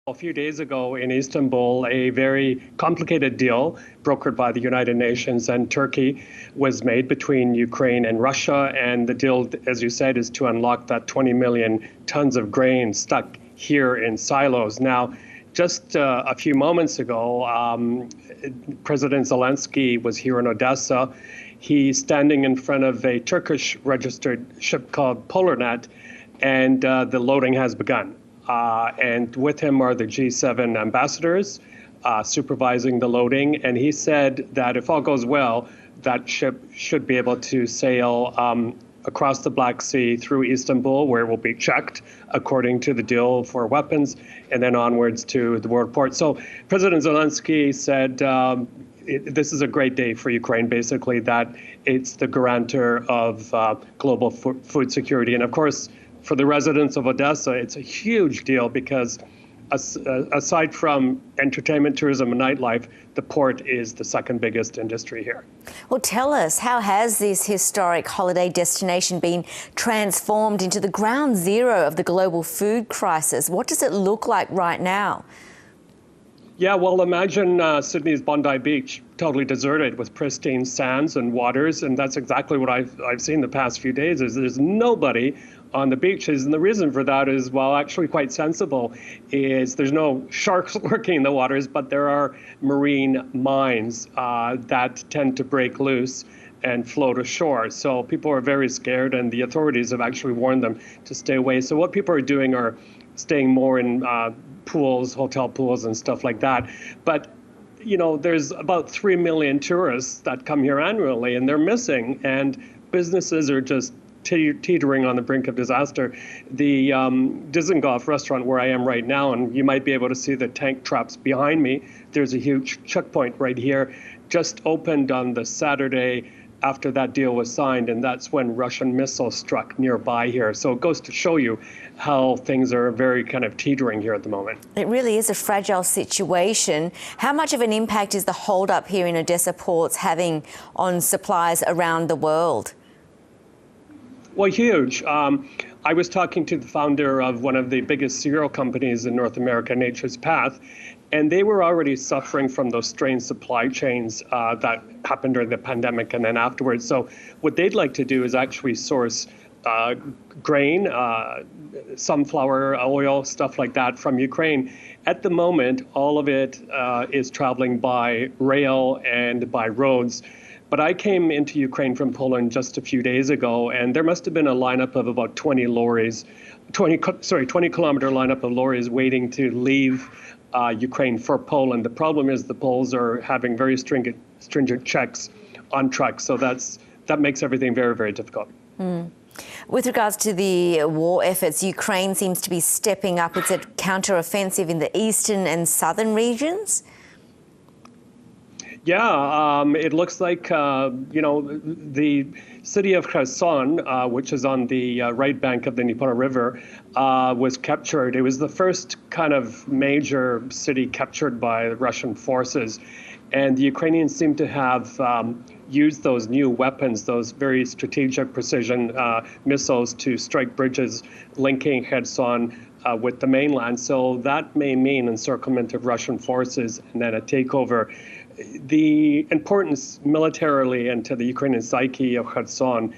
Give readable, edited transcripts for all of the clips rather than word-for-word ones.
A few days ago in Istanbul, a very complicated deal brokered by the United Nations and Turkey was made between Ukraine and Russia. And the deal, as you said, is to unlock that 20 million tons of grain stuck here in silos. Now, just a few moments ago, President Zelensky was here in Odessa. He's standing in front of a Turkish registered ship called Polarnet, and the loading has begun. And with him are the G7 ambassadors supervising the loading. And he said that if all goes well, that ship should be able to sail across the Black Sea through Istanbul, where it will be checked according to the deal for weapons, and then onwards to the world port. So President Zelensky said this is a great day for Ukraine, basically, that it's the guarantor of global food security. And of course, for the residents of Odessa, it's a huge deal because aside from entertainment, tourism, and nightlife, the port is the second biggest industry here. Well, tell us, how has this historic holiday destination been transformed into the ground zero of the global food crisis? What does it look like right now? Yeah, well, imagine Sydney's Bondi Beach, totally deserted with pristine sands and waters, and that's exactly what I've seen the past few days. Is there's nobody on the beaches, and the reason for that is, well, actually quite sensible. Is there's no sharks lurking in the waters, but there are marine mines that tend to break loose and float ashore. So people are very scared, and the authorities have actually warned them to stay away. So what people are doing are staying more in pools, hotel pools and stuff like that. But, you know, there's about 3 million tourists that come here annually, and they're missing, and businesses are just teetering on the brink of disaster. The Dizengoff restaurant where I am right now, and you might be able to see the tank traps behind me, there's a huge checkpoint right here, just opened on the Saturday after that deal was signed, and that's when Russian missiles struck nearby here. So it goes to show you how things are very kind of teetering here at the moment. It really is a fragile situation. How much of an impact is the hold-up here in Odessa ports having on supplies around the world? Well, huge. I was talking to the founder of one of the biggest cereal companies in North America, Nature's Path, and they were already suffering from those strained supply chains that happened during the pandemic and then afterwards. So what they'd like to do is actually source grain, sunflower oil, stuff like that from Ukraine. At the moment, all of it is traveling by rail and by roads. But I came into Ukraine from Poland just a few days ago, and there must have been a lineup of about 20 lorries, 20 kilometer lineup of lorries waiting to leave Ukraine for Poland. The problem is the Poles are having very stringent checks on trucks, so that makes everything very, very difficult. With regards to the war efforts, Ukraine seems to be stepping up its counter-offensive in the eastern and southern regions. Yeah, it looks like, the city of Kherson, which is on the right bank of the Dnieper River, was captured. It was the first kind of major city captured by Russian forces. And the Ukrainians seem to have used those new weapons, those very strategic precision missiles to strike bridges linking Kherson with the mainland. So that may mean encirclement of Russian forces and then a takeover. The importance militarily and to the Ukrainian psyche of Kherson,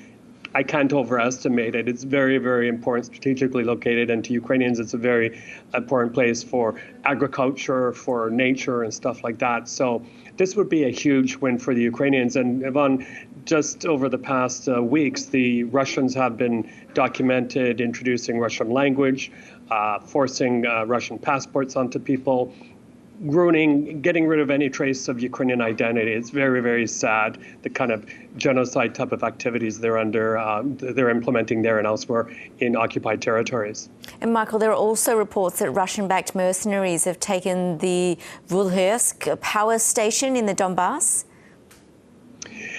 I can't overestimate it. It's very, very important, strategically located, and to Ukrainians, it's a very important place for agriculture, for nature, and stuff like that. So this would be a huge win for the Ukrainians. And Yvonne, just over the past weeks, the Russians have been documented introducing Russian language, forcing Russian passports onto people, ruining, getting rid of any trace of Ukrainian identity. It's very, very sad, the kind of genocide type of activities they're implementing there and elsewhere in occupied territories. And Michael, there are also reports that Russian-backed mercenaries have taken the Vulhyrsk power station in the Donbass.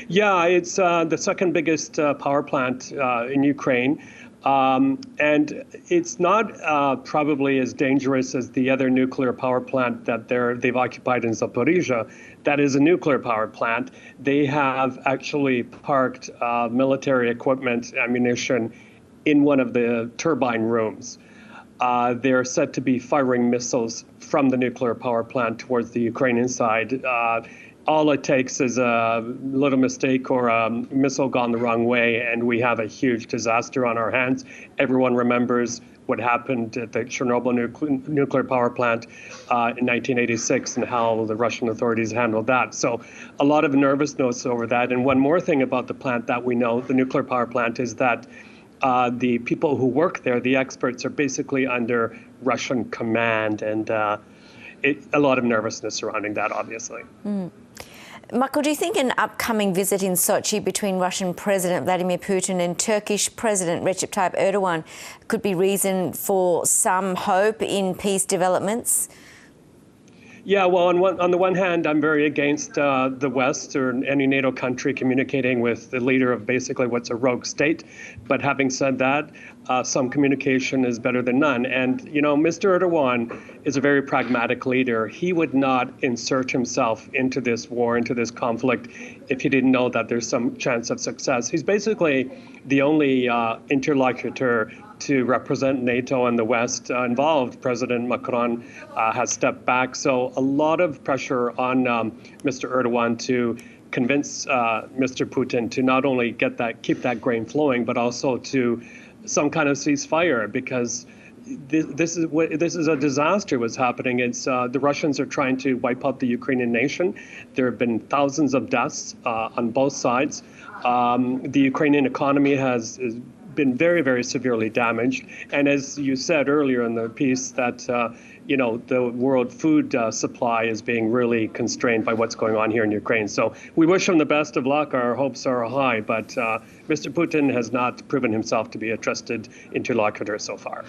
Yeah, it's the second biggest power plant in Ukraine. And it's not probably as dangerous as the other nuclear power plant that they've occupied in Zaporizhzhia. That is a nuclear power plant. They have actually parked military equipment, ammunition in one of the turbine rooms. They're said to be firing missiles from the nuclear power plant towards the Ukrainian side. All it takes is a little mistake or a missile gone the wrong way, and we have a huge disaster on our hands. Everyone remembers what happened at the Chernobyl nuclear power plant in 1986 and how the Russian authorities handled that. So a lot of nervousness over that. And one more thing about the plant that we know, the nuclear power plant, is that the people who work there, the experts, are basically under Russian command, and a lot of nervousness surrounding that, obviously. Michael, do you think an upcoming visit in Sochi between Russian President Vladimir Putin and Turkish President Recep Tayyip Erdogan could be reason for some hope in peace developments? Yeah, well, on the one hand, I'm very against the West or any NATO country communicating with the leader of basically what's a rogue state. But having said that, some communication is better than none. And, you know, Mr. Erdogan is a very pragmatic leader. He would not insert himself into this war, into this conflict, if he didn't know that there's some chance of success. He's basically the only interlocutor to represent NATO and the West involved. President Macron has stepped back. So a lot of pressure on Mr. Erdogan to convince Mr. Putin to not only keep that grain flowing, but also to some kind of ceasefire, because this is a disaster what's happening. It's the Russians are trying to wipe out the Ukrainian nation. There have been thousands of deaths on both sides. The Ukrainian economy has been very, very severely damaged. And as you said earlier in the piece, that you know, the world food supply is being really constrained by what's going on here in Ukraine. So we wish him the best of luck. Our hopes are high, but Mr. Putin has not proven himself to be a trusted interlocutor so far.